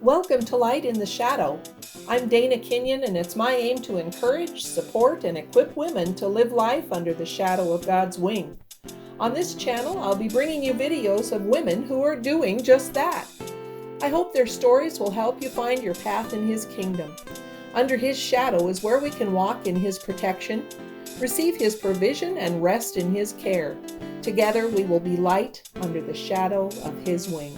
Welcome to Light in the Shadow. I'm Dana Kenyon, and it's my aim to encourage, support, and equip women to live life under the shadow of God's wing. On this channel, I'll be bringing you videos of women who are doing just that. I hope their stories will help you find your path in His kingdom. Under His shadow is where we can walk in His protection, receive His provision, and rest in His care. Together, we will be light under the shadow of His wing.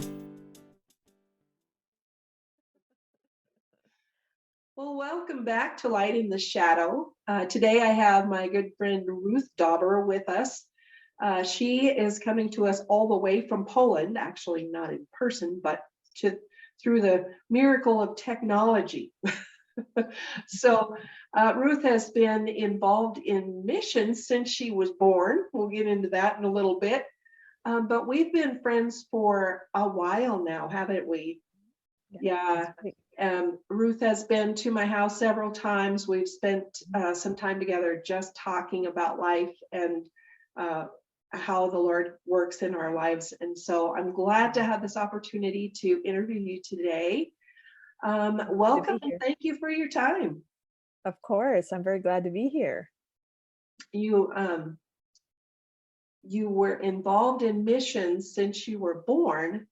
Well, welcome back to Light in the Shadow. Today I have my good friend Ruth Dauber with us. She is coming to us all the way from Poland, actually not in person, but through the miracle of technology. So Ruth has been involved in missions since she was born. We'll get into that in a little bit. But we've been friends for a while now, haven't we? Yeah. Ruth has been to my house several times. We've spent some time together just talking about life and how the Lord works in our lives. And so I'm glad to have this opportunity to interview you today. Welcome and thank you for your time. Of course, I'm very glad to be here. You were involved in missions since you were born.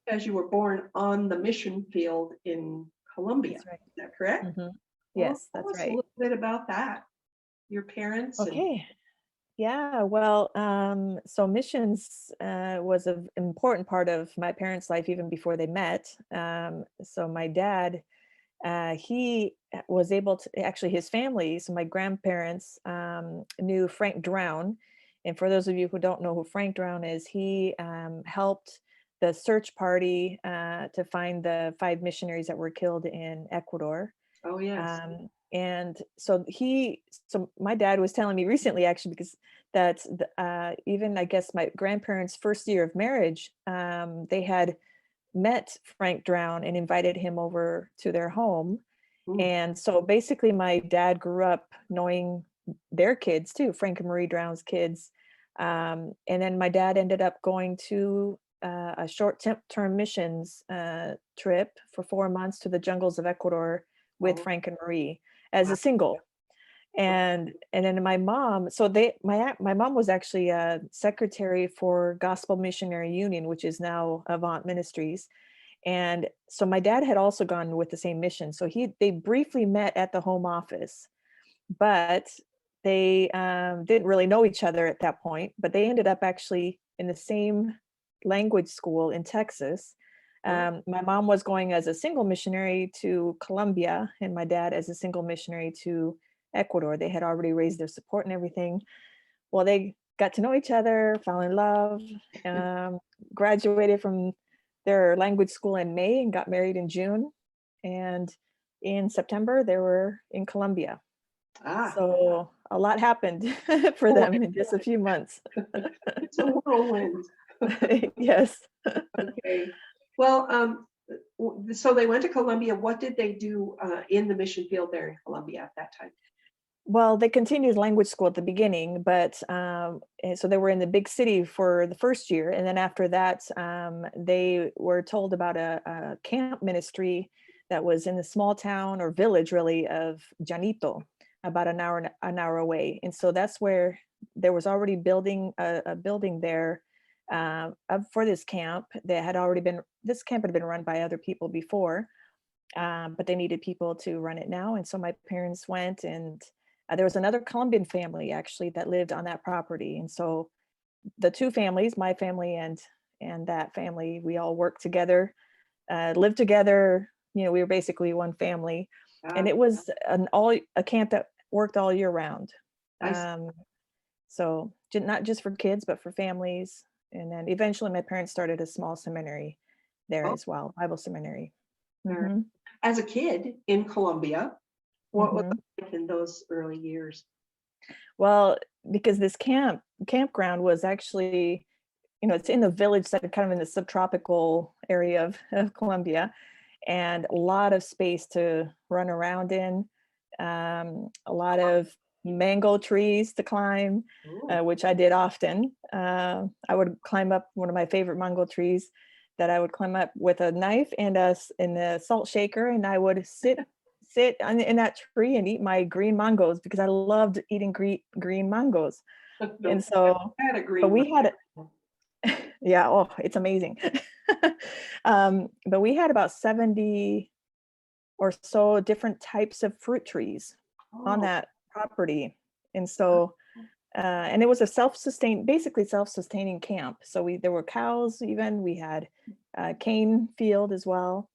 Because you were born on the mission field in Colombia. That's right. Is that correct? Yes, Well, that's right. Tell us a little bit about that. Your parents. Okay. Yeah, well, so missions was an important part of my parents' life even before they met. So my dad, he was able to, actually his family, so my grandparents knew Frank Drown. And for those of you who don't know who Frank Drown is, he helped the search party to find the 5 missionaries that were killed in Ecuador. Oh, yes. And so my dad was telling me recently, actually, because that even I guess my grandparents' first year of marriage, they had met Frank Drown and invited him over to their home. And so basically my dad grew up knowing their kids too, Frank and Marie Drown's kids. And then my dad ended up going to a short-term missions trip for 4 months to the jungles of Ecuador with Frank and Marie as a single. And then my mom, so my mom was actually a secretary for Gospel Missionary Union, which is now Avant Ministries. And so my dad had also gone with the same mission. So they briefly met at the home office, but they didn't really know each other at that point, but they ended up actually in the same language school in Texas. My mom was going as a single missionary to Colombia and my dad as a single missionary to Ecuador. They had already raised their support and everything. Well, they got to know each other, fell in love, graduated from their language school in May and got married in June. And in September, they were in Colombia. So a lot happened for them in just a few months. It's a whirlwind. Yes. Okay. Well, so they went to Colombia. What did they do in the mission field there in Colombia at that time? Well, they continued language school at the beginning, but so they were in the big city for the first year. And then after that, they were told about a camp ministry that was in the small town or village really of Llanito, about an hour away. And so that's where there was already a building there for this camp. This camp had been run by other people before, but they needed people to run it now. And so my parents went, and there was another Colombian family actually that lived on that property. And so the two families, my family and that family, we all worked together, lived together. We were basically one family. And it was a camp that worked all year round. So not just for kids, but for families. And then eventually my parents started a small seminary there as well, Bible seminary. As a kid in Colombia, what was it like in those early years? Well, because this campground was actually, it's in the village that kind of in the subtropical area of Colombia, and a lot of space to run around in, a lot of mango trees to climb, which I did often. I would climb up one of my favorite mango trees that I would climb up with a knife and a salt shaker, and I would sit in that tree and eat my green mangoes because I loved eating green mangoes. No, And so, I had a but green. we had yeah, oh, it's amazing. But we had about 70 or so different types of fruit trees on Oh, that property. And so, and it was a basically self-sustaining camp. So there were cows even, we had cane field as well.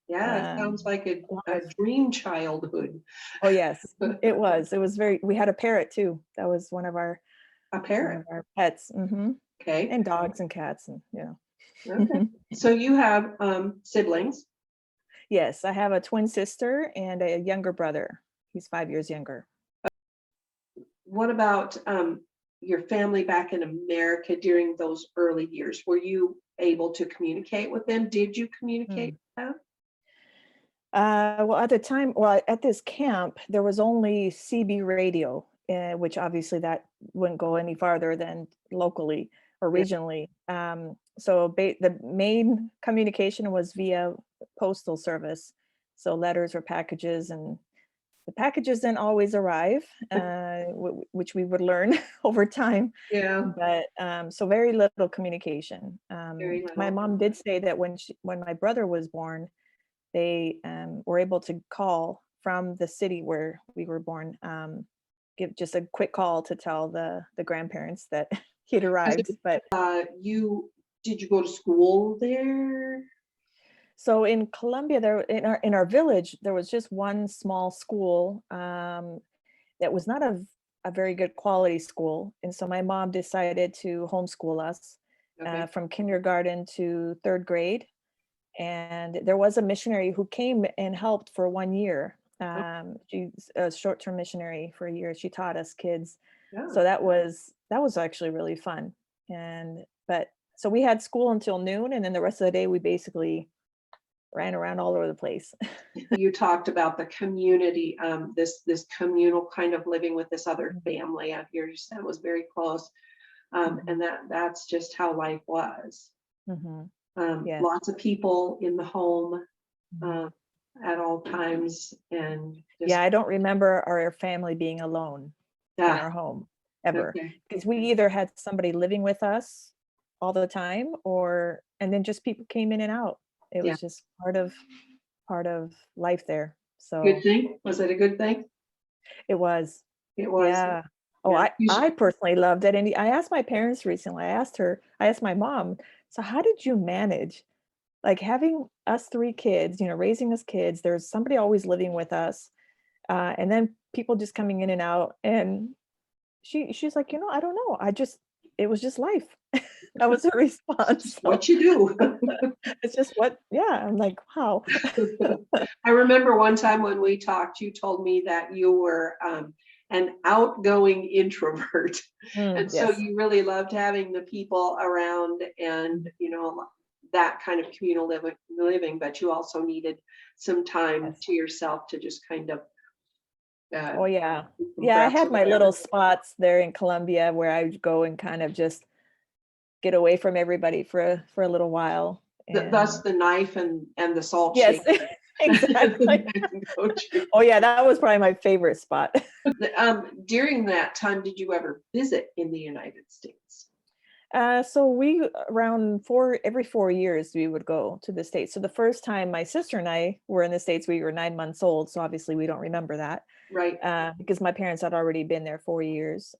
yeah, it sounds Um, like a lot a of- dream childhood. oh yes, it was very, we had a parrot too. That was A one parrot. of our pets. Okay. And dogs and cats and, Okay. So you have siblings. Yes, I have a twin sister and a younger brother. He's 5 years younger. What about your family back in America during those early years? Were you able to communicate with them? Did you communicate Hmm. with them? Well, at the time, well, at this camp, there was only CB radio, which obviously that wouldn't go any farther than locally or Yeah. regionally. So the main communication was via postal service, so letters or packages, and the packages didn't always arrive, which we would learn over time. Yeah, But so very little communication. very My little. mom did say that when my brother was born, they were able to call from the city where we were born, give just a quick call to tell the grandparents that he'd As arrived. But you did you go to school there? so in Colombia, there in our village, there was just one small school that was not a very good quality school, and so my mom decided to homeschool us Okay. from kindergarten to third grade. And there was a missionary who came and helped for 1 year. Oh, She's a short-term missionary for a year. She taught us kids. yeah. So that was actually really fun. And but so we had school until noon, and then the rest of the day we basically ran around all over the place. You talked about the community, this communal kind of living with this other family out here. You said it was very close, and Mhm, that's just how life was. mhm. Yes. Lots of people in the home Mhm. uh, at all times, and Yeah, just I don't remember our family being alone in yeah. our home ever, Okay. because we either had somebody living with us all the time, or and then just people came in and out. It Yeah. was just part of life there. Good So thing. Was it a good thing? it was, It was. yeah. Oh, Yeah. I personally loved it. And I asked my parents recently, I asked my mom, so how did you manage like having us three kids, raising us kids? There's somebody always living with us, and then people just coming in and out. And she's like, I don't know. It was just life. That was her response. Just So what you do. it's just yeah. I'm like, wow. I remember one time when we talked, you told me that you were an outgoing introvert. And so Yes. you really loved having the people around and, Mhm. that kind of communal living, but you also needed some time Yes. to yourself to just kind of uh, Oh yeah. do some Yeah, I breaths had or my whatever. little spots there in Colombia where I would go and kind of just get away from everybody for a little while. Thus And the knife and the salt yes, shaker. exactly. Go to. Oh yeah, that was probably my favorite spot. During that time, did you ever visit in the United States? So we around every 4 years we would go to the States. So the first time my sister and I were in the States, we were 9 months old. So obviously we don't remember that, Right. because my parents had already been there 4 years.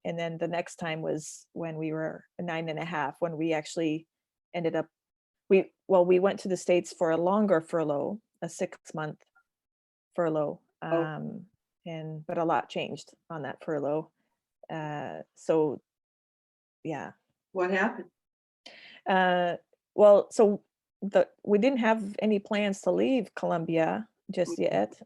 And then the next time was when we were 9 and a half, when we actually ended up, we went to the States for a longer furlough, a 6 month furlough. Oh, But a lot changed on that furlough. So yeah. what happened? Uh, well, so we didn't have any plans to leave Colombia just yet.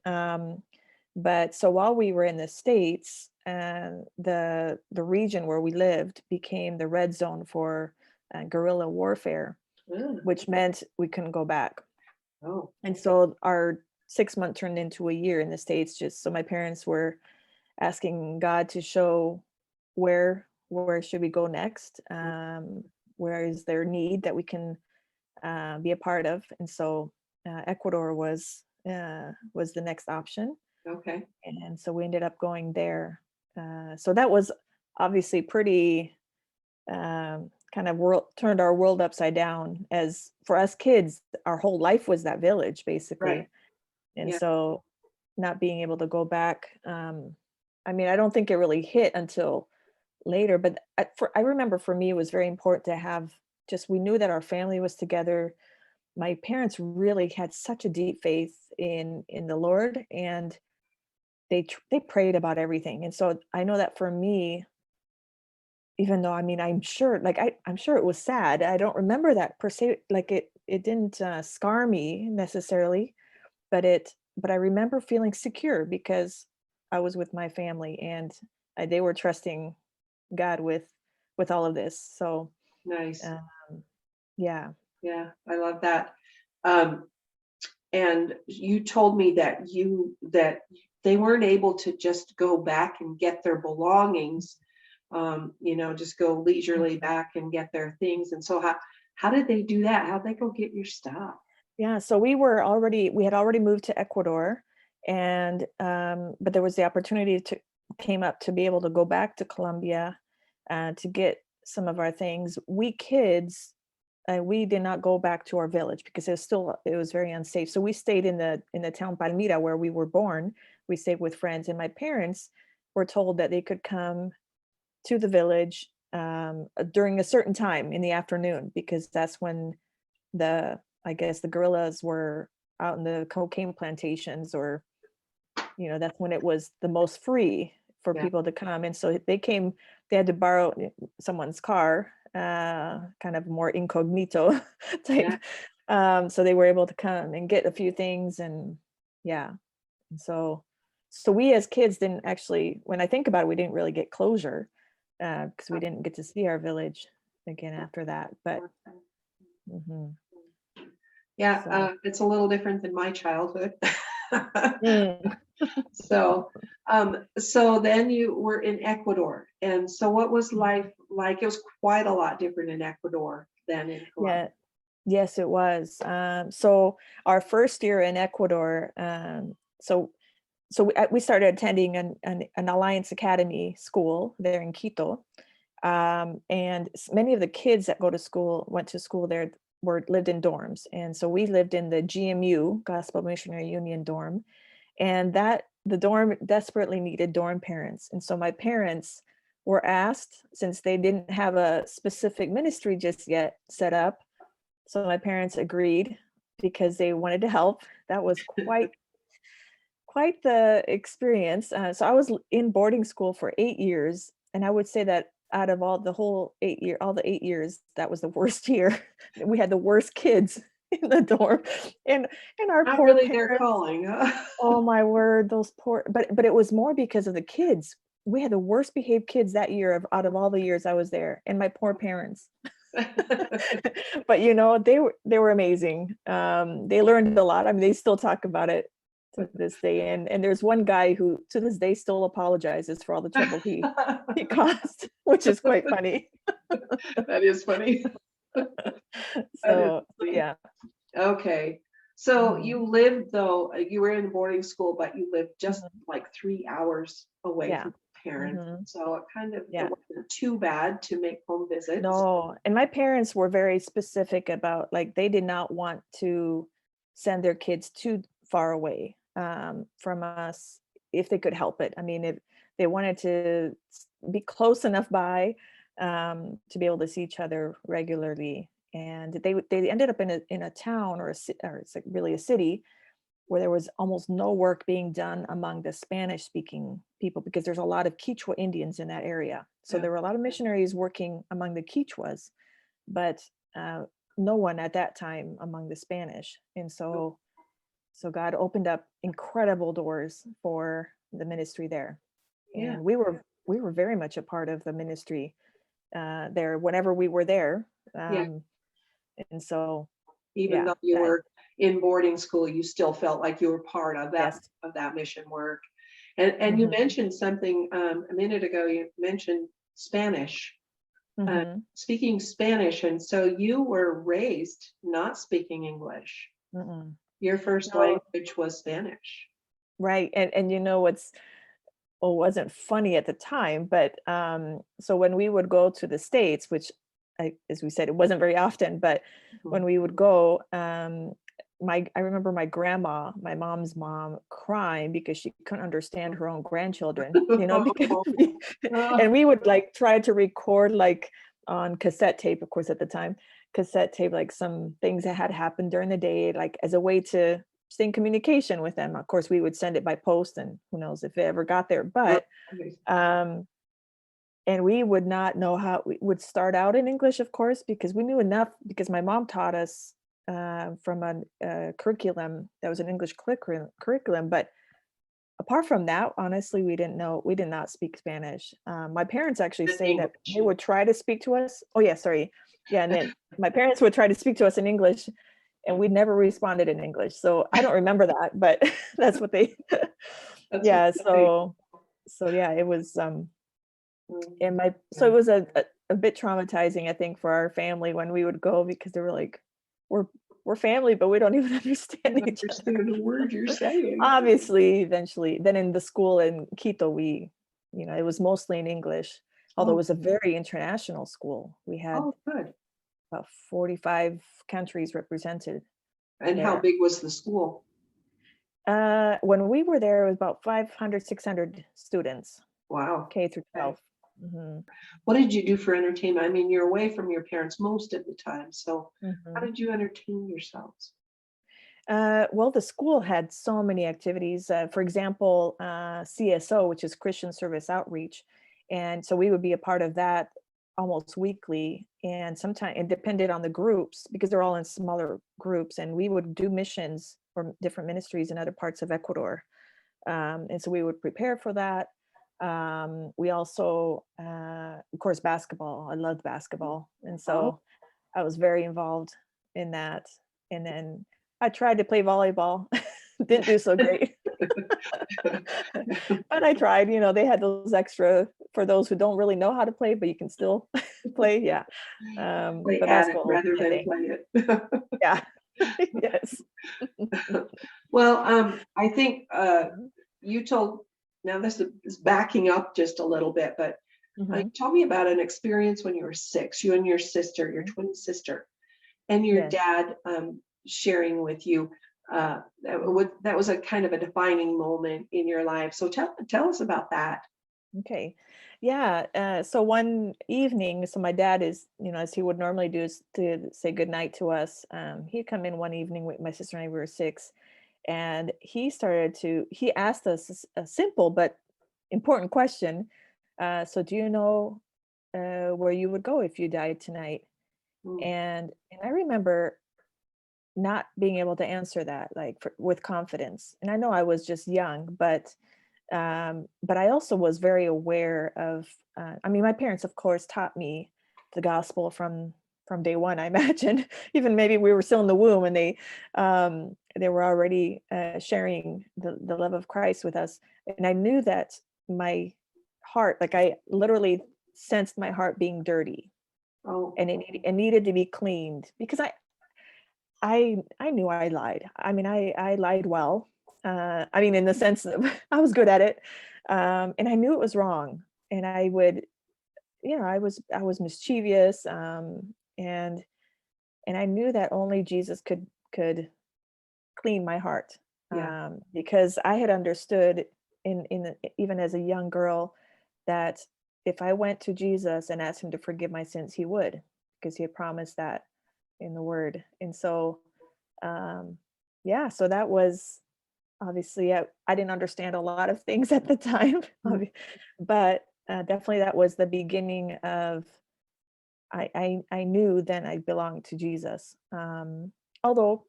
But so while we were in the States, the region where we lived became the red zone for guerrilla warfare, Ah, which meant we couldn't go back. oh, And so our 6 month turned into a year in the States. Just so my parents were asking God to show where should we go next. Where is there need that we can be a part of. And so Ecuador was the next option. Okay. And so we ended up going there. So that was obviously pretty kind of turned our world upside down, as for us kids, our whole life was that village Right. basically. And Yeah. so not being able to go back, I mean, I don't think it really hit until later, but I remember for me, it was very important to have just, we knew that our family was together. My parents really had such a deep faith in the Lord, and they prayed about everything. And so I know that for me, even though, I mean, I'm sure, like I'm sure it was sad. I don't remember that per se, like it didn't scar me necessarily, but I remember feeling secure because I was with my family, and they were trusting God with all of this. So Nice. um, yeah. Yeah, I love that. Um, and you told me that they weren't able to just go back and get their belongings, just go leisurely Mhm. back and get their things. And so how did they do that? How'd they go get your stuff? Yeah, so we had already moved to Ecuador, and but there was the opportunity to came up to be able to go back to Colombia to get some of our things. We kids, we did not go back to our village because it was very unsafe. So we stayed in the town Palmira where we were born. We stayed with friends, and my parents were told that they could come to the village during a certain time in the afternoon, because that's when I guess the guerrillas were out in the cocaine plantations, or that's when it was the most free for Yeah, people to come. And so they had to borrow someone's car, kind of more incognito type. yeah. So they were able to come and get a few things. And yeah. And so we as kids didn't actually, when I think about it, we didn't really get closure because we didn't get to see our village again after that. But mhm, Yeah, so it's a little different than my childhood. mm, So then you were in Ecuador. And so what was life mhm. like? It was quite a lot different in Ecuador than in Colombia. Yeah. Yes, it was. So our first year in Ecuador, we started attending an Alliance Academy school there in Quito, and many of the kids that went to school there lived in dorms, and so we lived in the GMU, Gospel Missionary Union dorm, and the dorm desperately needed dorm parents, and so my parents were asked, since they didn't have a specific ministry just yet set up, so my parents agreed because they wanted to help. That was quite the experience. So I was in boarding school for 8 years, and I would say that out of all the 8 years, that was the worst year. We had the worst kids in the dorm, and our Not poor really their parents. calling, huh? Oh my word, those poor. But it was more because of the kids. We had the worst behaved kids that year out of all the years I was there, and my poor parents. But they were amazing. They learned a lot. I mean, they still talk about it to this day. And there's one guy who to this day still apologizes for all the trouble he caused, which is quite funny. That is funny. That is So funny. yeah. Okay. So Mhm, you lived though, you were in boarding school, but you lived just mhm. like 3 hours away Yeah. from parents. Hmm. So it Yeah. wasn't too bad to make home visits. No, and my parents were very specific about, like, they did not want to send their kids too far away from us if they could help it. I mean, if they wanted to be close enough by to be able to see each other regularly, and they ended up in a town, or it's like really a city where there was almost no work being done among the Spanish speaking people, because there's a lot of Quichua Indians in that area. So Yeah. there were a lot of missionaries working among the Quichuas, but uh, no one at that time among the Spanish. And so God opened up incredible doors for the ministry there. Yeah. And we were very much a part of the ministry there whenever we were there. Yeah. Um, and so, Even yeah, though you that, were in boarding school, you still felt like you were part yes. of that mission work. And you Mhm. mentioned something a minute ago. You mentioned Spanish. speaking Spanish. And so you were raised not speaking English. Mm-mm. Your first No, language was Spanish. right. And you know what's well, wasn't funny at the time, but so when we would go to the States, which as we said, it wasn't very often, but when Mhm. we would go, I remember my grandma, my mom's mom, crying because she couldn't understand her own grandchildren, because and we would like try to record like on cassette tape, of course, at the time, cassette tape, like some things that had happened during the day, like as a way to stay in communication with them. Of course, we would send it by post, and who knows if it ever got there. But um, and we would not know how we would start out in English, of course, because we knew enough because my mom taught us from a curriculum that was an English curriculum. But apart from that, honestly, we did not speak Spanish. My parents actually In say that English. they would try to speak to us. Oh, yeah, sorry. Yeah, and then my parents would try to speak to us in English, and we never responded in English. So I don't remember that, but that's what they, That's yeah. funny. So yeah, it was, Mm, and so yeah. it was a bit traumatizing, I think, for our family when we would go because they were like, we're, we're family, but we don't even I understand don't each other. understand a word you're saying. Obviously, eventually, then in the school in Quito, it was mostly in English, although it Oh, was a very international school. We had oh, good. about 45 countries represented And how there. big was the school? When we were there, it was about 500, 600 students, Wow. K through Okay. 12. Mhm, What did you do for entertainment? I mean, you're away from your parents most of the time. So how mhm. did you entertain yourselves? Well, the school had so many activities. For example, CSO, which is Christian Service Outreach, and so we would be a part of that almost weekly. And sometimes it depended on the groups because they're all in smaller groups, and we would do missions for different ministries in other parts of Ecuador. And so we would prepare for that. We also, of course, basketball. I loved basketball, and Oh, so I was very involved in that. And then I tried to play volleyball, didn't do so great, but I tried. They had those extra for those who don't really know how to play, but you can still play. Yeah, play but at it basketball was rather my than thing. play it. Yeah, yes. Well, I think you told, now this is backing up just a little bit, but Hmm. tell me about an experience when you were 6, you and your sister, your twin sister, and your Yes. dad sharing with you. That was a kind of a defining moment in your life. So tell us about that. Okay. Yeah. So one evening, so my dad is, as he would normally do, is to say goodnight to us. He'd come in one evening with my sister and I, we were 6, and he asked us a simple but important question. So do you know where you would go if you died tonight? Mm, And I remember not being able to answer that like with confidence. And I know I was just young, but I also was very aware of. I mean, my parents, of course, taught me the gospel from day one. I imagine, even maybe we were still in the womb, and they were already sharing the love of Christ with us. And I knew that my heart, like I literally sensed my heart being dirty, oh, and it needed to be cleaned because I knew I lied. I mean, I lied well. I mean, in the sense that I was good at it, and I knew it was wrong. And I would, I was mischievous, and I knew that only Jesus could clean my heart, yeah, because I had understood even as a young girl that if I went to Jesus and asked him to forgive my sins, he would, because he had promised that in the Word. And so um yeah, so that was obviously, I didn't understand a lot of things at the time, mm, but definitely that was the beginning of, I knew then I belonged to Jesus. Although,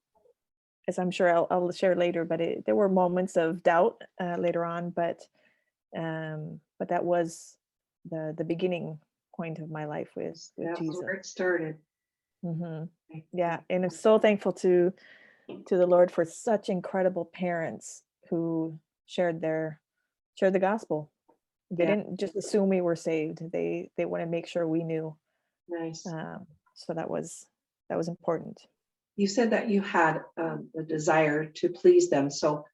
as I'm sure I'll share later, but there were moments of doubt later on, but that was the beginning point of my life with that's Jesus. where it started. Hmm. Yeah, and I'm so thankful to the Lord for such incredible parents who shared the gospel. They Yeah, didn't just assume we were saved. They want to make sure we knew. Nice. So that was important. You said that you had a desire to please them. So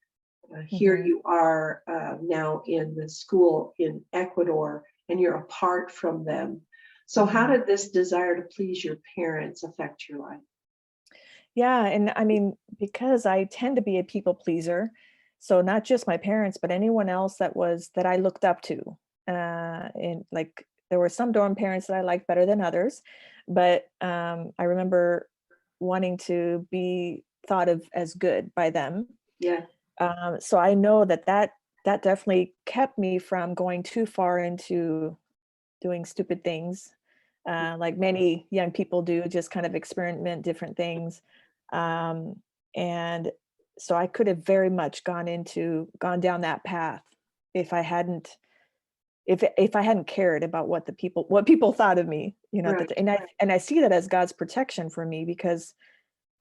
here Mhm. you are now in the school in Ecuador, and you're apart from them. So how Mhm. did this desire to please your parents affect your life? Yeah, and I mean, because I tend to be a people pleaser, so not just my parents, but anyone else that I looked up to. And like there were some dorm parents that I liked better than others, but I remember wanting to be thought of as good by them. Yeah. So I know that definitely kept me from going too far into doing stupid things, like many young people do, just kind of experiment different things. Um, and so I could have very much gone down that path if I hadn't if I hadn't cared about what people thought of me, Right. and I see that as God's protection for me because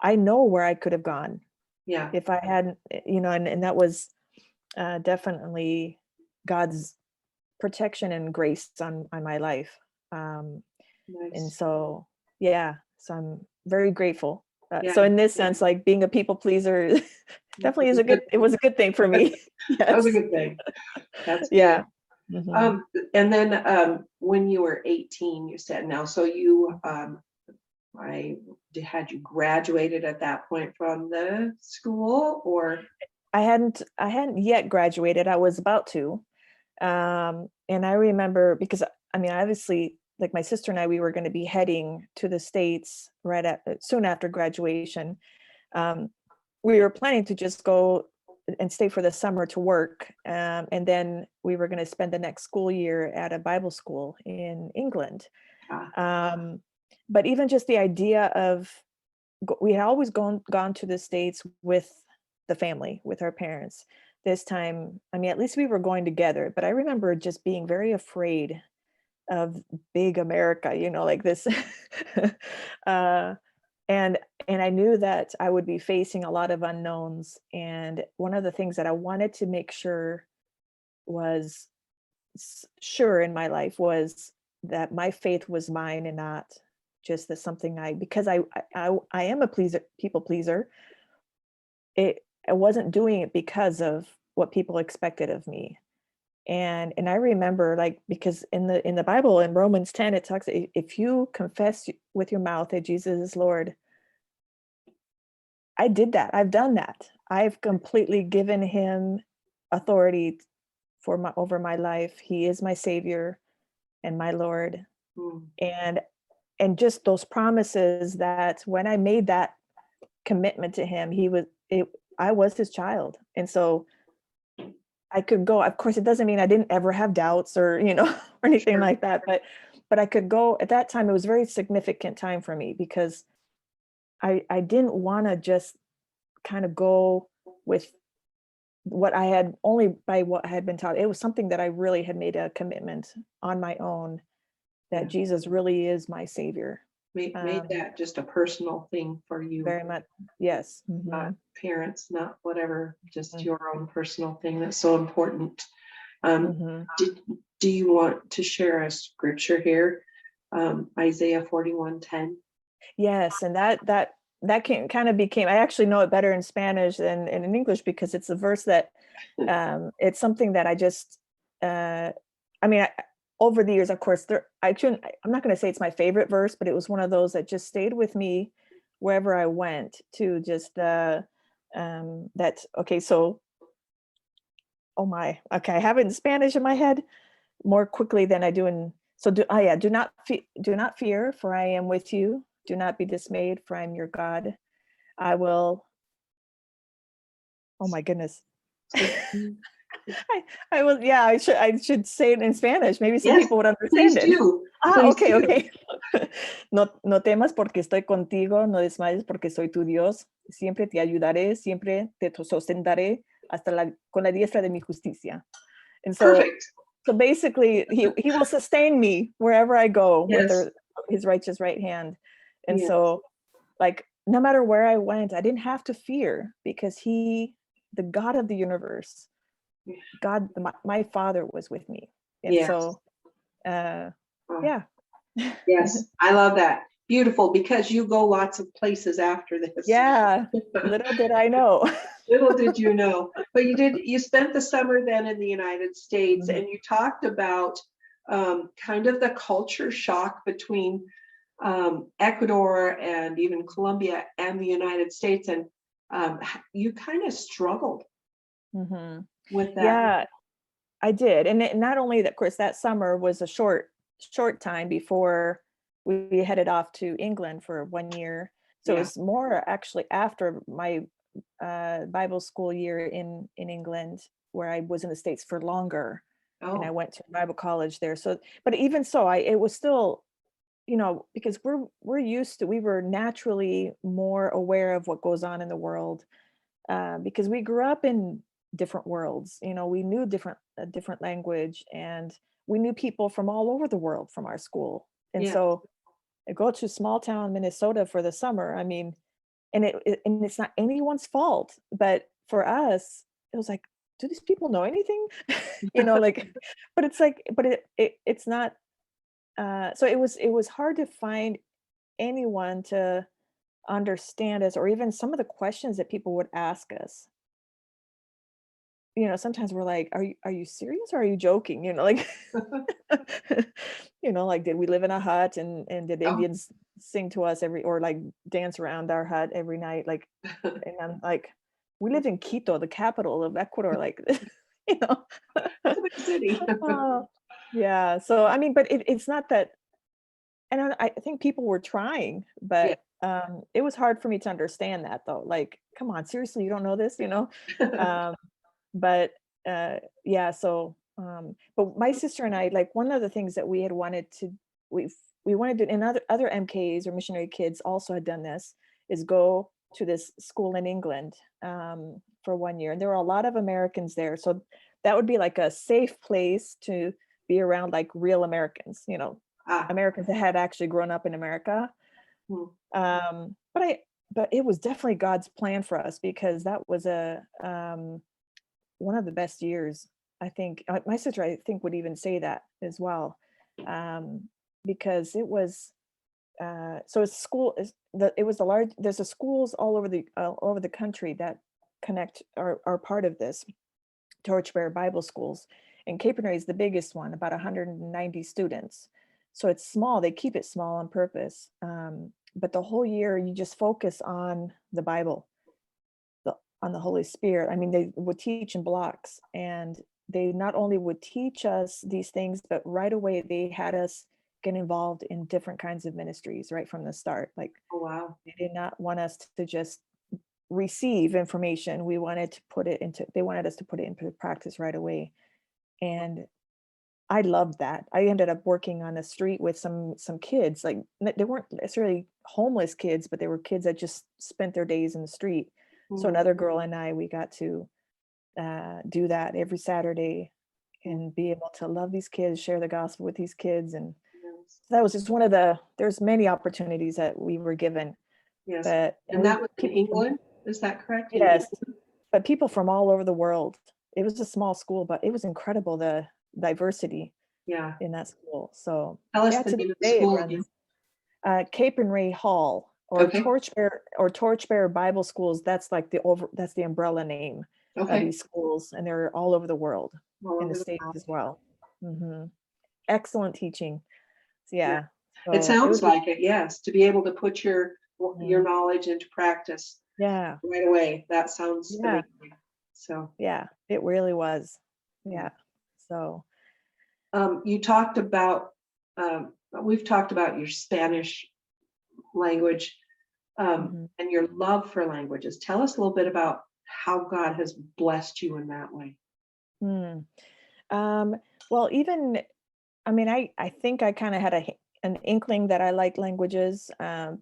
I know where I could have gone Yeah. if I hadn't, and that was definitely God's protection and grace on my life. Um, and Nice. so, yeah, so I'm very grateful. Yeah. So in this sense, like being a people pleaser definitely is it was a good thing for me. That was a Yes. good thing. That's good. Yeah. Mhm. And then when you were 18, you said now, so you had you graduated at that point from the school or I hadn't yet graduated. I was about to. And I remember because I mean, obviously, like my sister and I, we were going to be heading to the States soon after graduation. Um, we were planning to just go and stay for the summer to work. And then we were going to spend the next school year at a Bible school in England. ah, Um, but even just the idea of we had always gone to the States with the family, with our parents. This time, I mean, at least we were going together, but I remember just being very afraid of big America, like this. uh, and I knew that I would be facing a lot of unknowns. And one of the things that I wanted to make sure was sure in my life was that my faith was mine and not just that something because I am a people pleaser. I wasn't doing it because of what people expected of me. And I remember, like, because in the Bible in Romans 10 it talks, if you confess with your mouth that Jesus is Lord. I did that. I've done that. I've completely given him authority over my life. He is my savior and my Lord. mm, And just those promises that when I made that commitment to him, I was his child. And so I could go. Of course, it doesn't mean I didn't ever have doubts or, or anything sure. like that. But I could go at that time. It was a very significant time for me because I didn't want to just kind of go with what I had only by what I had been taught. It was something that I really had made a commitment on my own that Yeah. Jesus really is my savior. Made that just a personal thing for you, Very much. Yes. not Mhm. parents, not whatever, just Mm. your own personal thing that's so important. Um, Mhm. did, do you want to share a scripture here? Isaiah 41:10. Yes, and that kind of became, I actually know it better in Spanish than in English because it's a verse that it's something that I just I mean over the years, of course, I'm not going to say it's my favorite verse, but it was one of those that just stayed with me wherever I went to just that okay, so oh my, okay, I have it in Spanish in my head more quickly than I do in. So yeah, do not fear, for I am with you. Do not be dismayed, for I am your God. I will. Oh my goodness. So, I will. Yeah, I should say it in Spanish. Maybe some yes, people would please understand it. do. Ah, Please okay, do. okay. No temas porque estoy contigo, no desmayes porque soy tu Dios. Siempre te ayudaré, siempre te sustentaré con la diestra de mi justicia. And Perfect. so basically, he will sustain me wherever I go with Yes. his righteous right hand. And Yes. so, like, no matter where I went, I didn't have to fear because the God of the universe, God, my Father was with me. And Yes. so, uh, Oh, yeah. Yes, I love that. Beautiful, because you go lots of places after this. Yeah, little did I know. Little did you know, but you spent the summer then in the United States, Mhm. and you talked about kind of the culture shock between Ecuador and even Colombia and the United States. And you kind of struggled Mhm. with that. Yeah, I did. And not only that, of course, that summer was a short time before we headed off to England for 1 year. So it Yeah. was more actually after my Bible school year in England, where I was in the States for longer, and I Oh, went to Bible college there. So, but even so, it was still, because we were naturally more aware of what goes on in the world, because we grew up in different worlds. We knew different language, and we knew people from all over the world from our school. And yeah. so I go to small town Minnesota for the summer. I mean, and it's not anyone's fault, but for us, it was like, do these people know anything? Like, but it's like, but it's not. So it was hard to find anyone to understand us, or even some of the questions that people would ask us. Sometimes we're like, are you serious, or are you joking? Like, like, did we live in a hut, and did Oh, Indians sing to us or like dance around our hut every night? Like, and I'm like, we live in Quito, the capital of Ecuador, like, you know. it's a big city. Oh, yeah. So I mean, but it's not that, and I think people were trying, Yeah. but it was hard for me to understand that, though. Like, come on, seriously, you don't know this, Um, but yeah, so but my sister and I, like, one of the things that we had wanted to we wanted to, and other MKs or missionary kids also had done this, is go to this school in England for 1 year. And there were a lot of Americans there, so that would be like a safe place to be around, like, real Americans, Ah, Americans that had actually grown up in America. hmm. But it was definitely God's plan for us, because that was a one of the best years. I think my sister, I think, would even say that as well, um, because it was. So it's school is it was the large. There's a schools all over the country that connect, are part of this Torchbearer Bible Schools, and Cape Henry is the biggest one, about 190 students. So it's small. They keep it small on purpose. But the whole year you just focus on the Bible, on the Holy Spirit. I mean, they would teach in blocks, and they not only would teach us these things, but right away they had us get involved in different kinds of ministries right from the start. Like, Oh, wow. they did not want us to just receive information. They wanted us to put it into practice right away. And I loved that. I ended up working on the street with some kids. Like, they weren't necessarily homeless kids, but they were kids that just spent their days in the street. So Mhm. another girl and I, we got to do that every Saturday, and be able to love these kids, share the gospel with these kids. And Yes. that was just there's many opportunities that we were given, Yes. but and And we that was in people from England, is that correct? In yes, England? but people from all over the world. It was a small school, but it was incredible, the diversity Yeah. in that school. So Tell us yeah, the to this name of the day it school again. runs. Cape and Ray Hall, Okay. or Torchbearer Bible Schools. That's the umbrella name of Okay. these schools, and they're all over the world, All in the over the States world. as well. Hmm. Excellent teaching. So, Yeah. yeah. It So it sounds was, like it, yes, to be able to put your mhm. knowledge into practice Yeah, right away. That sounds yeah, amazing. So, yeah. It really was. yeah. Yeah. So. You talked about, we've talked about your Spanish language, Mhm. and your love for languages. Tell us a little bit about how God has blessed you in that way. Mm. Um, well, even I mean, I think I kind of had an inkling that I liked languages,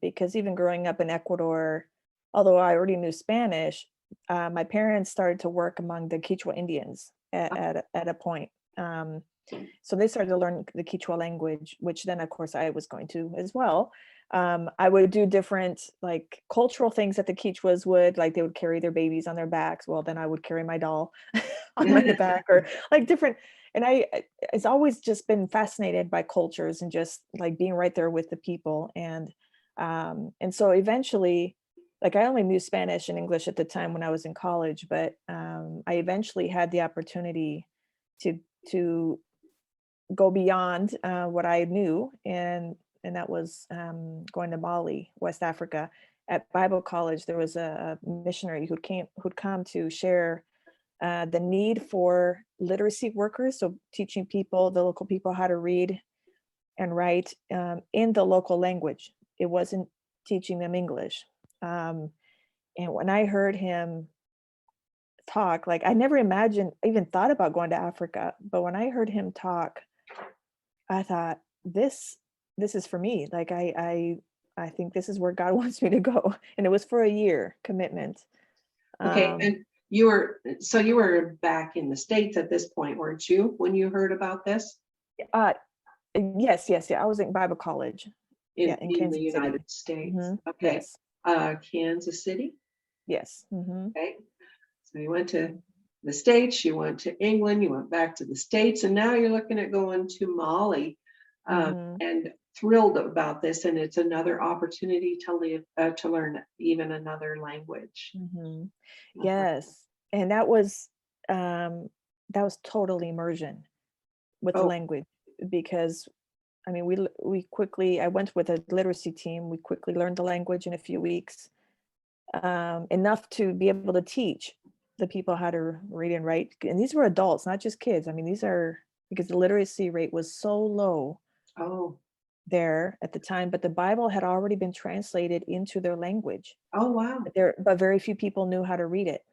because even growing up in Ecuador, although I already knew Spanish, my parents started to work among the Quechua Indians at a point. Um, so they started to learn the Quechua language, which then, of course, I was going to as well. I would do different, like, cultural things that the Quechuas would, like, they would carry their babies on their backs. Well, then I would carry my doll on my back, or like different. and it's always just been fascinated by cultures and just like being right there with the people. And so eventually, like I only knew Spanish and English at the time when I was in college, but I eventually had the opportunity to to go beyond what I knew, and that was going to Mali, West Africa. At Bible college, there was a missionary who'd come to share the need for literacy workers, so teaching people, the local people, how to read and write in the local language. It wasn't teaching them English. Um, and when I heard him talk, like I never imagined, even thought about going to Africa, but when I heard him talk, I thought this is for me. Like I think this is where God wants me to go. And it was for a year commitment. Okay, Um, and you were back in the States at this point, weren't you, when you heard about this uh, yes, yes, yeah. I was in Bible college. Yeah, in in the Kansas United City. States? Hmm. Okay, Yes, Kansas City. yes. Hmm. Okay, so you went to the States, you went to England, you went back to the States, and now you're looking at going to Mali, Hmm. and thrilled about this. And it's another opportunity to live, to learn even another language. Hmm. Uh-huh. Yes, and um, that was total immersion with the Oh, language because I mean we quickly I went with a literacy team. We quickly learned the language in a few weeks, enough to be able to teach the people how to read and write. And these were adults, not just kids. I mean, these are because the literacy rate was so low oh, there at the time, but the Bible had already been translated into their language. oh, wow. But very few people knew how to read it.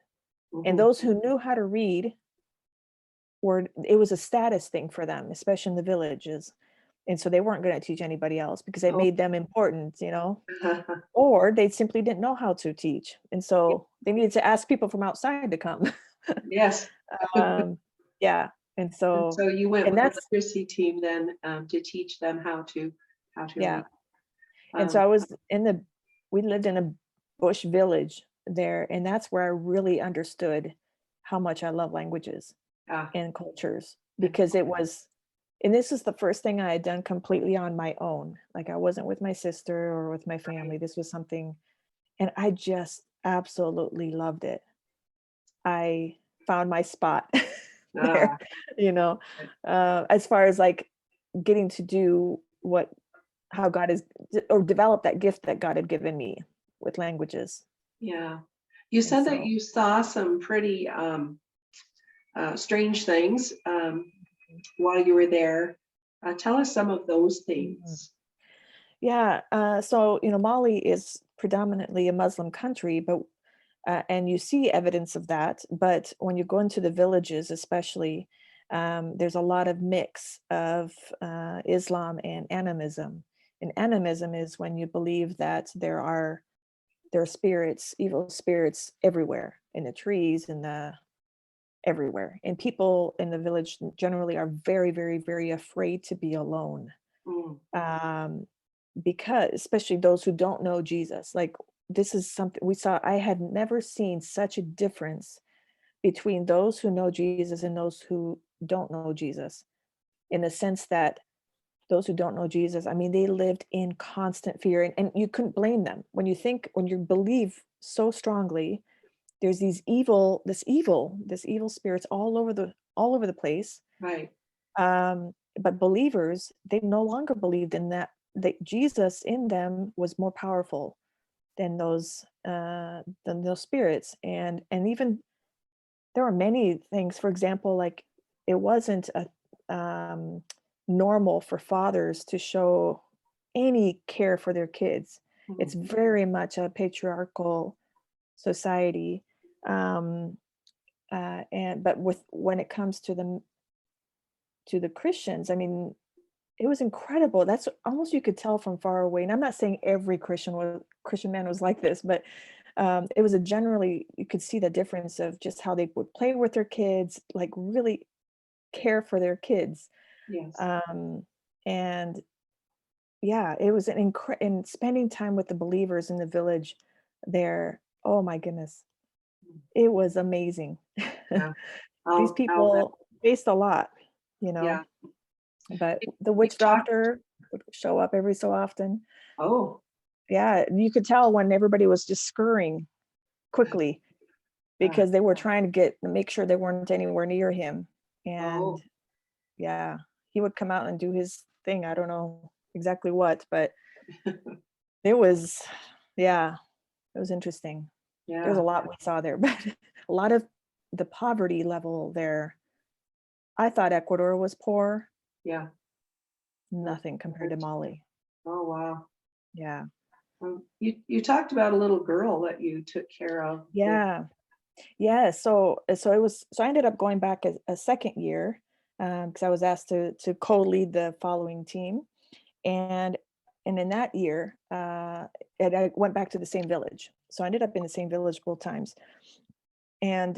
And Mhm. those who knew how to read it was a status thing for them, especially in the villages. And so they weren't going to teach anybody else because it Oh, made them important, or they simply didn't know how to teach. And so they needed to ask people from outside to come. yes. um, yeah. And And so, so you went and with the that's, literacy team then, to teach them how to yeah. read. And so Um, I was we lived in a bush village there. And that's where I really understood how much I love languages ah, and cultures and because and this is the first thing I had done completely on my own. Like I wasn't with my sister or with my family. This was something, and I just absolutely loved it. I found my spot there, ah, you know, as far as like getting to do how God is, or develop that gift that God had given me with languages. yeah. You And said that so, you saw some pretty strange things while you were there. Tell us some of those mhm. things. Yeah. So, Mali is predominantly a Muslim country, but and you see evidence of that. But when you go into the villages, especially, there's a lot of mix of Islam and animism. And animism is when you believe that there are spirits, evil spirits everywhere in the trees and the everywhere. And people in the village generally are very, very, very afraid to be alone. Mm, Um, because especially those who don't know Jesus, like this is something we saw. I had never seen such a difference between those who know Jesus and those who don't know Jesus, in the sense that those who don't know Jesus, I mean, they lived in constant fear, and you couldn't blame them. When you believe so strongly, there's this evil spirits all over the place. right. But believers, they no longer believed in that Jesus in them was more powerful than those spirits. And even there are many things, for example, like it wasn't normal for fathers to show any care for their kids. Mm, It's very much a patriarchal society. um, and but with when it comes to the Christians, I mean, it was incredible. That's almost you could tell from far away. And I'm not saying every Christian man was like this, but it was a generally you could see the difference of just how they would play with their kids, like really care for their kids. yes. Um, and yeah, it was and spending time with the believers in the village there. Oh my goodness, Mm, it was amazing. yeah. These I'll bet. people faced a lot. you know. Yeah. But You the you witch talked. doctor would show up every so often. Oh, Yeah, you could tell when everybody was just scurrying quickly uh, because they were trying to make sure they weren't anywhere near him. And oh, yeah, he would come out and do his thing. I don't know exactly what, but it was, yeah, it was interesting. There was a yeah, lot we saw there, but a lot of the poverty level there. I thought Ecuador was poor. yeah. Uh, Nothing compared to Mali. oh, wow. Yeah. You talked about a little girl that you took care of. Yeah. Yeah. So I ended up going back a second year because I was asked to co-lead the following team. And in that year, and I went back to the same village. So I ended up in the same village both times. And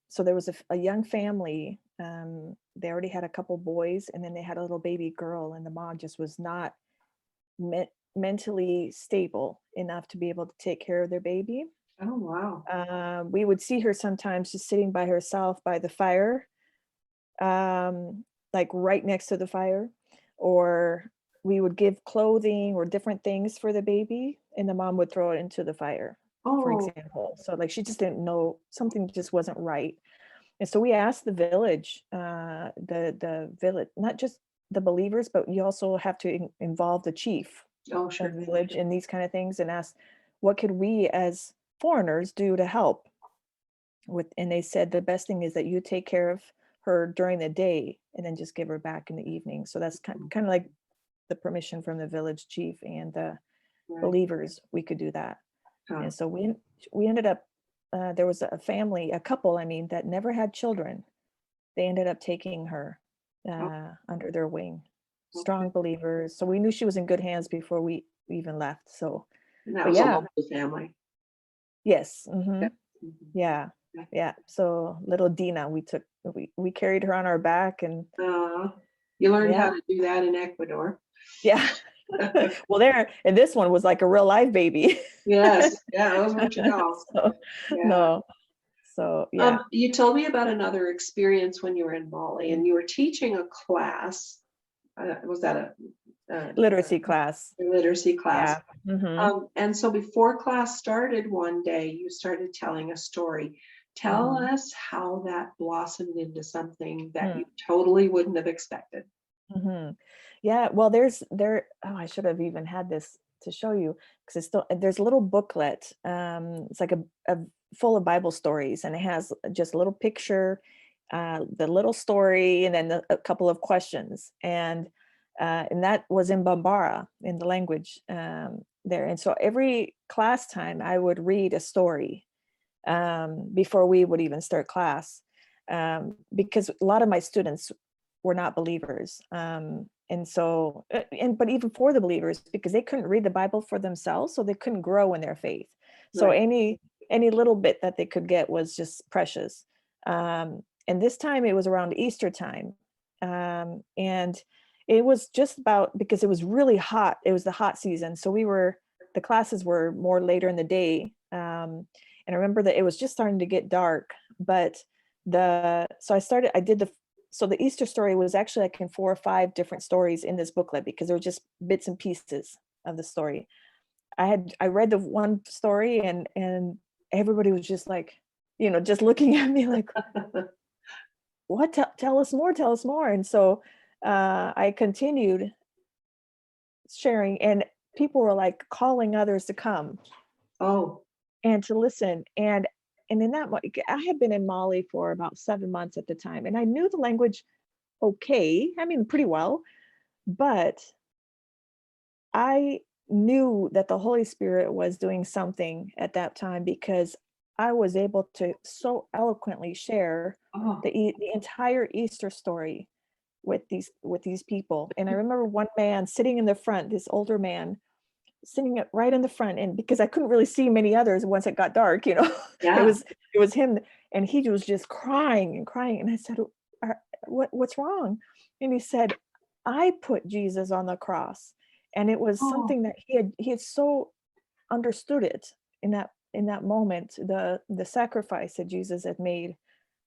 so there was a young family. They already had a couple boys, and then they had a little baby girl, and the mom just was not mentally stable enough to be able to take care of their baby. Oh, wow. We would see her sometimes just sitting by herself by the fire, like right next to the fire, or we would give clothing or different things for the baby, and the mom would throw it into the fire, for Oh, example. So like she just didn't know, something just wasn't right. And so we asked the village, the village, not just the believers, but you also have to involve the chief oh, of sure. the village in these kind of things, and ask what could we as foreigners do to help with. And they said the best thing is that you take care of her during the day and then just give her back in the evening. So that's kind of like the permission from the village chief and the Right. believers, we could do that. Huh. And so we ended up, there was a family, a couple, I mean, that never had children. They ended up taking her Oh, under their wing. okay. Strong believers. So we knew she was in good hands before we even left. So, And that but was a yeah, local family. yes. Yeah. Mhm. Yeah. Yeah. Yeah. So little Dina, we carried her on our back, and Uh, you learned yeah, how to do that in Ecuador. yeah. Well, there, and this one was like a real live baby. Yes. Yeah, those weren't your dolls. So, Yeah. no. So yeah, You told me about another experience when you were in Mali and you were teaching a class. Was that literacy class. a literacy class? Yeah. Hmm. And so before class started one day, you started telling a story. Tell Hmm. us how that blossomed into something that you totally wouldn't have expected. Hmm. Yeah. Well, oh, I should have even had this to show you, because it's still, there's a little booklet. It's like a full of Bible stories, and it has just a little picture, the little story, and then a couple of questions. And that was in Bambara, in the language there. And so every class time I would read a story before we would even start class, because a lot of my students were not believers. And so, but even for the believers, because they couldn't read the Bible for themselves, so they couldn't grow in their faith. So Right. any little bit that they could get was just precious. And this time it was around Easter time, and it was just about, because it was really hot. It was the hot season, so the classes were more later in the day. And I remember that it was just starting to get dark, but I did the Easter story was actually like in 4 or 5 different stories in this booklet, because there were just bits and pieces of the story. I read the one story, and everybody was just like, just looking at me like, what? Tell us more. And so I continued sharing, and people were like calling others to come Oh, and to listen. And in that, I had been in Mali for about 7 months at the time, and I knew the language okay. I mean, pretty well, but I knew that the Holy Spirit was doing something at that time, because I was able to so eloquently share oh, the entire Easter story with these people. And I remember one man sitting in the front, this older man sitting right in the front, and because I couldn't really see many others once it got dark, it yeah. was it was him, and he was just crying and crying. And I said, what's wrong?" And he said, "I put Jesus on the cross." And it was Oh, something that he had so understood it in that moment, the sacrifice that Jesus had made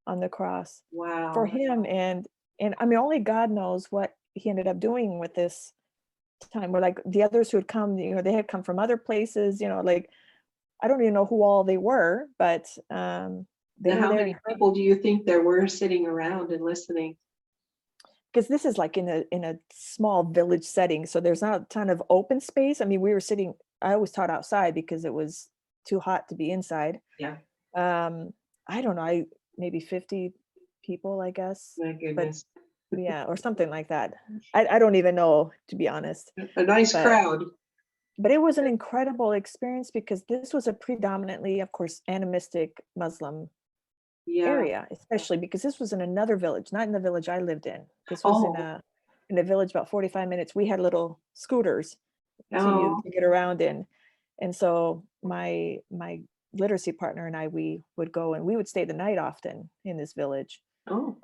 on the cross for Wow. him. And I mean, only God knows what he ended up doing with this time. Where like the others who had come, they had come from other places, like I don't even know who all they were, but they Now, were how there many and heard, people do you think there were sitting around and listening? because this is like in a small village setting, so there's not a ton of open space. I mean, we were sitting. I always taught outside because it was too hot to be inside. Yeah, Um, I don't know, I maybe 50 people, I guess, my but goodness. yeah, or something like that. I don't even know, to be honest, A nice but crowd. it was an incredible experience because this was a predominantly, of course, animistic Muslim Yeah. area, especially because this was in another village, not in the village I lived in. This was in Oh, a village about 45 minutes. We had little scooters oh, to get around in. And so my literacy partner and I, we would go and we would stay the night often in this village. oh,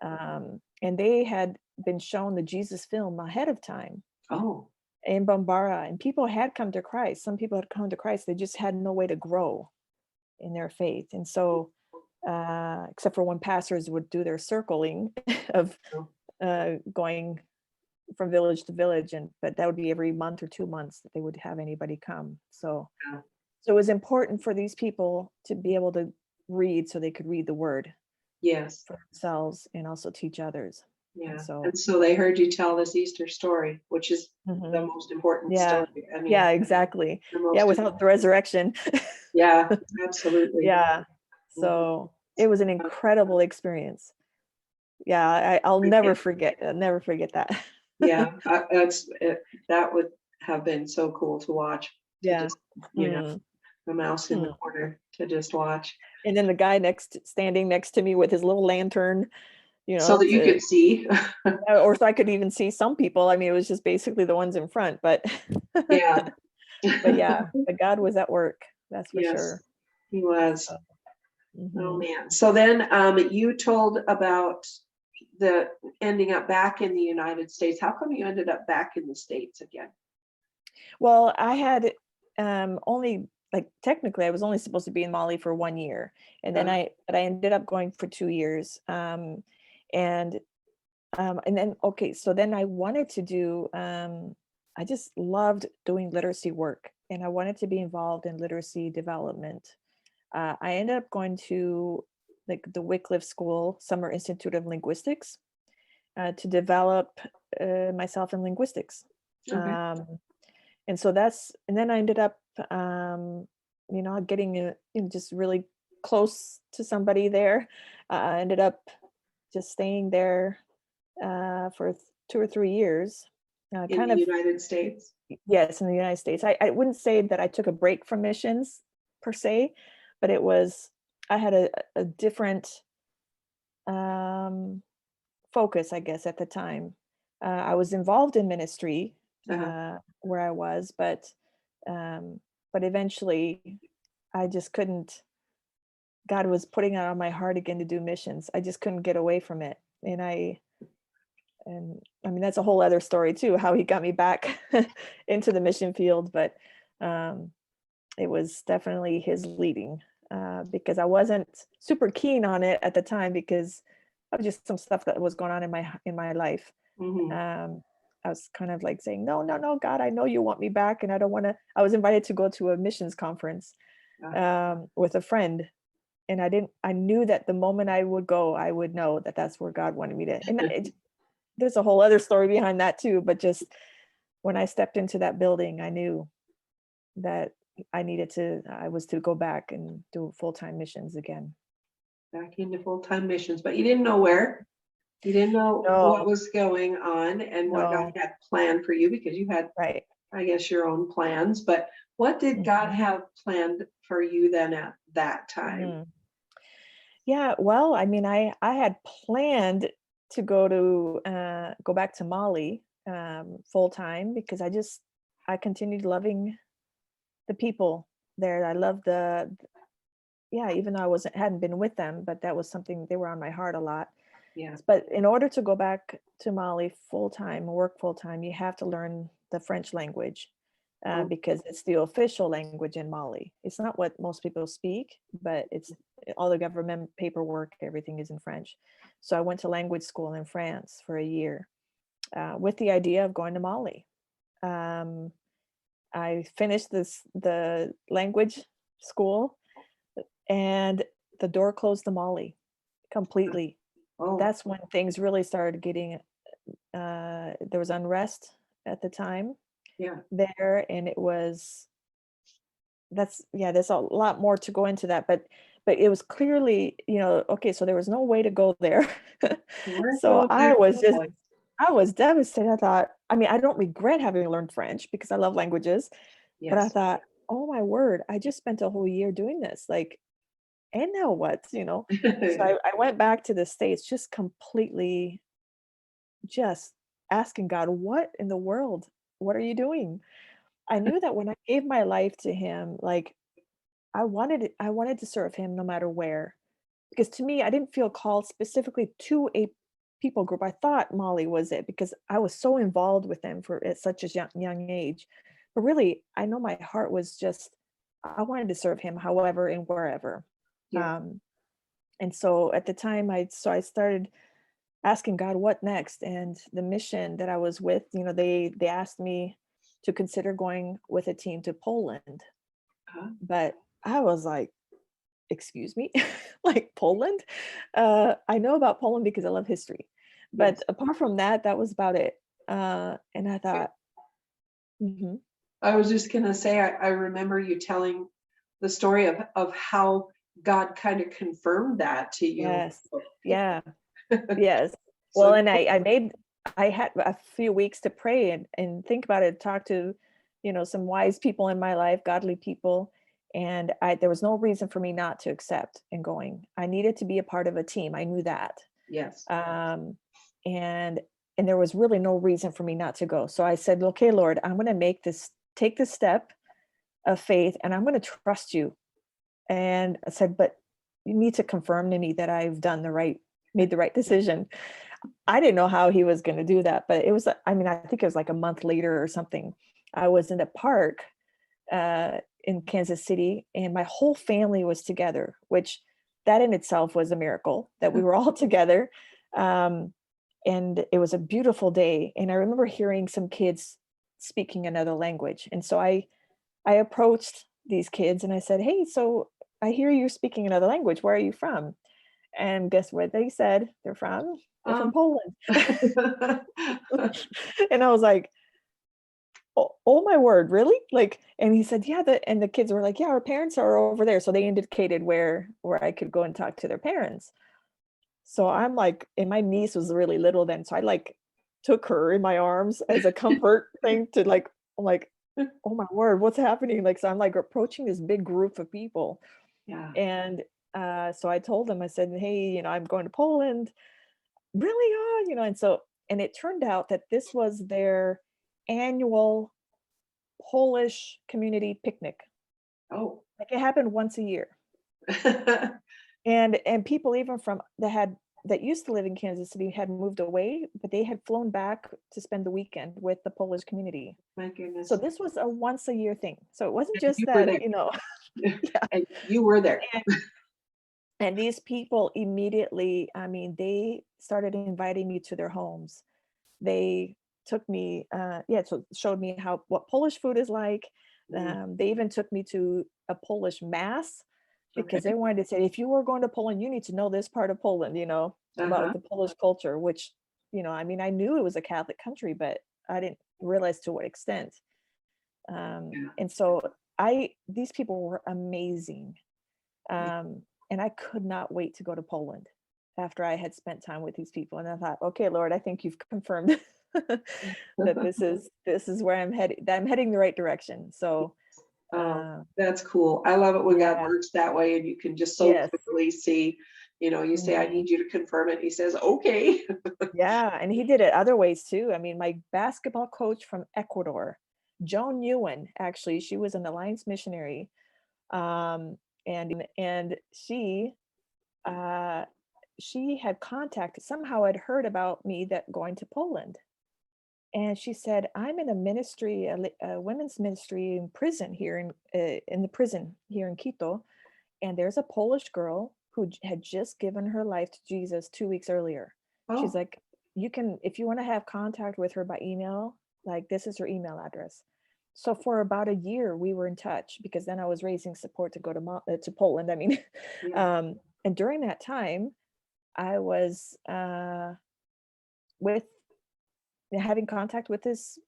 And they had been shown the Jesus film ahead of time oh, in Bambara, and people had come to Christ. Some people had come to Christ. They just had no way to grow in their faith. And so, except for when pastors would do their circling of oh, going from village to village, but that would be every month or 2 months that they would have anybody come. So yeah. it was important for these people to be able to read so they could read the word Yes. for themselves and also teach others. And Yeah. so, And so they heard you tell this Easter story, which is the mhm, most important yeah, story. I mean, yeah, exactly. the Yeah, most, without the resurrection. yeah, absolutely. Yeah. Mhm. So it was an incredible experience. Yeah, I'll I never can't- forget. I'll never forget that. Yeah, that would have been so cool to watch, to Yeah. just, Mm, the mouse in the mm. corner to just watch And then the guy standing next to me with his little lantern, so that you to could see. or so I could even see some people. I mean, it was just basically the ones in front, but Yeah. but yeah, but God was at work. That's for Yes, sure. he was. So, Oh, mhm. man. So then, you told about the ending up back in the United States. How come you ended up back in the States again? Well, I had only like technically I was only supposed to be in Mali for 1 year, and then Uh, I ended up going for 2 years. And and then okay, so then I wanted to do I just loved doing literacy work, and I wanted to be involved in literacy development. I ended up going to like the Wycliffe School Summer Institute of Linguistics to develop myself in linguistics. okay. Um, and so and then I ended up, getting just really close to somebody there. I ended up just staying there for 2 or 3 years, In kind the of, United States. yes, in the United States. I wouldn't say that I took a break from missions per se, but I had a different um, focus, I guess, at the time. I was involved in ministry Uh-huh. where I was, um, but eventually I just couldn't. God was putting it on my heart again to do missions. I just couldn't get away from it, and I mean that's a whole other story too. How he got me back into the mission field, but um, it was definitely his leading because I wasn't super keen on it at the time because of just some stuff that was going on in my life. Mhm. um, I was kind of like saying, no, no, no, God, I know you want me back. And I don't want to, I was invited to go to a missions conference Yeah. with a friend. And I knew that the moment I would go, I would know that that's where God wanted me to. And there's a whole other story behind that too. But just when I stepped into that building, I knew that I was to go back and do full-time missions again. Back into full-time missions, but you didn't know where. You didn't know what No, was going on and what God no, had planned for you because you had, right. I guess, your own plans. But what did God Mhm, have planned for you then at that time? mhm. Yeah, well, I mean, I had planned to go back to Mali full time because I continued loving the people there. I loved yeah, even though I hadn't been with them, but that was something they were on my heart a lot. Yeah. But in order to go back to Mali full time, work full time, you have to learn the French language. Oh, because it's the official language in Mali. It's not what most people speak, but it's all the government paperwork, everything is in French. So I went to language school in France for a year with the idea of going to Mali. Um, I finished the language school, and the door closed to Mali completely. oh, That's when things really started getting, there was unrest at the time yeah. there, and it was that's yeah, there's a lot more to go into that, but it was clearly, okay, so there was no way to go there. We're So going back to Poland. I was devastated. I thought, I mean, I don't regret having learned French because I love languages, but I Yes. thought, oh my word, I just spent a whole year doing this. Like, and now what, So I went back to the States just completely just asking God, what in the world? What are you doing? I knew that when I gave my life to him, like I wanted to serve him no matter where. Because to me, I didn't feel called specifically to a people group. I thought Molly was it because I was so involved with them for at such a young age. But really, I know my heart was just I wanted to serve him however and wherever. Yeah. Um, and so at the time I started asking God what next. And the mission that I was with, they asked me to consider going with a team to Poland. Huh? But I was like, excuse me, like Poland? I know about Poland because I love history. But Yes. apart from that, that was about it. And I thought, mhm, I was just gonna say, I remember you telling the story of how God kind of confirmed that to you. yes, yeah, yes. Well, So and I had a few weeks to pray and think about it, talk to, some wise people in my life, godly people. And there was no reason for me not to accept and going. I needed to be a part of a team. I knew that. yes. Um, and and there was really no reason for me not to go. So I said, okay, Lord, I'm going to take this step of faith, and I'm going to trust you. And I said, but you need to confirm to me that made the right decision. I didn't know how he was going to do that, but I mean, I think it was like a month later or something. I was in a park in Kansas City, and my whole family was together, which that in itself was a miracle that we were all together. Um, and it was a beautiful day. And I remember hearing some kids speaking another language. And so I approached these kids and I said, hey, so I hear you're speaking another language. Where are you from? And guess what they said? They're from? They're from Um, Poland. And I was like, oh my word, really? Like, and he said, yeah, and the kids were like, yeah, our parents are over there. So they indicated where I could go and talk to their parents. So I'm like, and my niece was really little then. So I like took her in my arms as a comfort thing to like, I'm like, oh my word, what's happening? Like, so I'm like approaching this big group of people. yeah. And so I told them, I said, hey, I'm going to Poland. Really? And it turned out that this was their annual Polish community picnic. Oh. Like it happened once a year. And people even from that used to live in Kansas City had moved away, but they had flown back to spend the weekend with the Polish community. My So goodness. this was a once a year thing. So it wasn't And just you were that, there. yeah. And you were there. And, and these people immediately, I mean, they started inviting me to their homes. They took me, so showed me what Polish food is like. Mm, They even took me to a Polish mass okay. because they wanted to say, if you were going to Poland, you need to know this part of Poland, Uh-huh. about the Polish culture, which, I mean, I knew it was a Catholic country, but I didn't realize to what extent. Yeah. And so these people were amazing. And I could not wait to go to Poland after I had spent time with these people. And I thought, okay, Lord, I think you've confirmed that this is where I'm heading, that I'm heading the right direction. So, Oh, uh, that's cool. I love it when God yeah, works that way and you can just so yes. clearly see, you say, I Mhm. need you to confirm it. He says, okay. Yeah, and he did it other ways too. I mean, my basketball coach from Ecuador, Joan Ewan, actually, she was an Alliance missionary. And uh, she had contacted, somehow had heard about me that going to Poland. And she said, I'm in a ministry, a women's ministry in prison here in the prison here in Quito. And there's a Polish girl who had just given her life to Jesus 2 weeks earlier. She's Oh, like, you can, if you want to have contact with her by email, like this is her email address. So for about a year, we were in touch because then I was raising support to go to Poland. I mean, yeah. and during that time, I was with having contact with this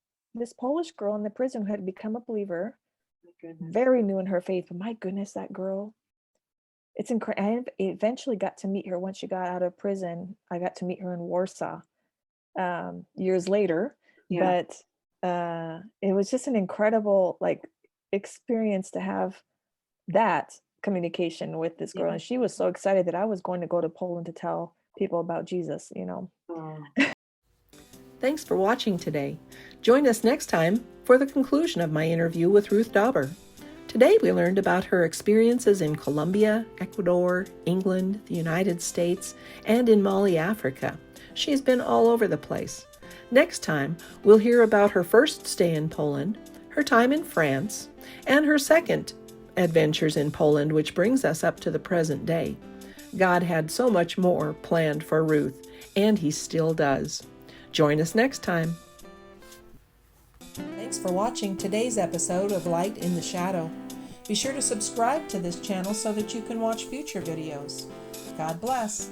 Polish girl in the prison who had become a believer, My goodness. very new in her faith. But my goodness, that girl, it's incredible. I eventually got to meet her once she got out of prison. I got to meet her in Warsaw years later, Yeah. but it was just an incredible like experience to have that communication with this girl. Yeah. And she was so excited that I was going to go to Poland to tell people about Jesus, you know. Oh. Thanks for watching today. Join us next time for the conclusion of my interview with Ruth Dauber. Today we learned about her experiences in Colombia, Ecuador, England, the United States, and in Mali, Africa. She's been all over the place. Next time, we'll hear about her first stay in Poland, her time in France, and her second adventures in Poland, which brings us up to the present day. God had so much more planned for Ruth, and He still does. Join us next time. Thanks for watching today's episode of Light in the Shadow. Be sure to subscribe to this channel so that you can watch future videos. God bless.